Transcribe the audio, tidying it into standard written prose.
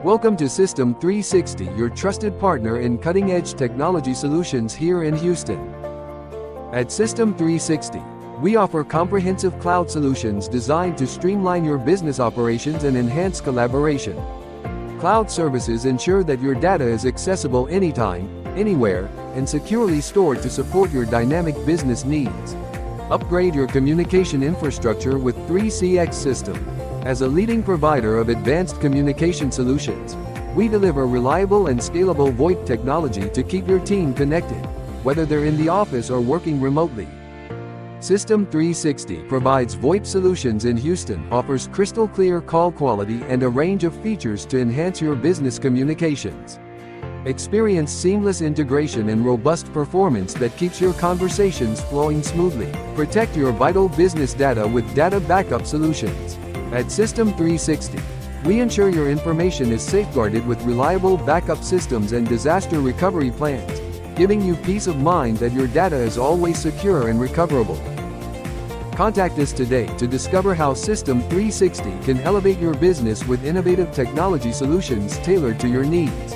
Welcome to System 360, your trusted partner in cutting-edge technology solutions here in Houston. At System 360, we offer comprehensive cloud solutions designed to streamline your business operations and enhance collaboration. Cloud services ensure that your data is accessible anytime, anywhere, and securely stored to support your dynamic business needs. Upgrade your communication infrastructure with 3CX System. As a leading provider of advanced communication solutions, we deliver reliable and scalable VoIP technology to keep your team connected, whether they're in the office or working remotely. System 360 provides VoIP solutions in Houston, offers crystal clear call quality and a range of features to enhance your business communications. Experience seamless integration and robust performance that keeps your conversations flowing smoothly. Protect your vital business data with data backup solutions. At System 360, we ensure your information is safeguarded with reliable backup systems and disaster recovery plans, giving you peace of mind that your data is always secure and recoverable. Contact us today to discover how System 360 can elevate your business with innovative technology solutions tailored to your needs.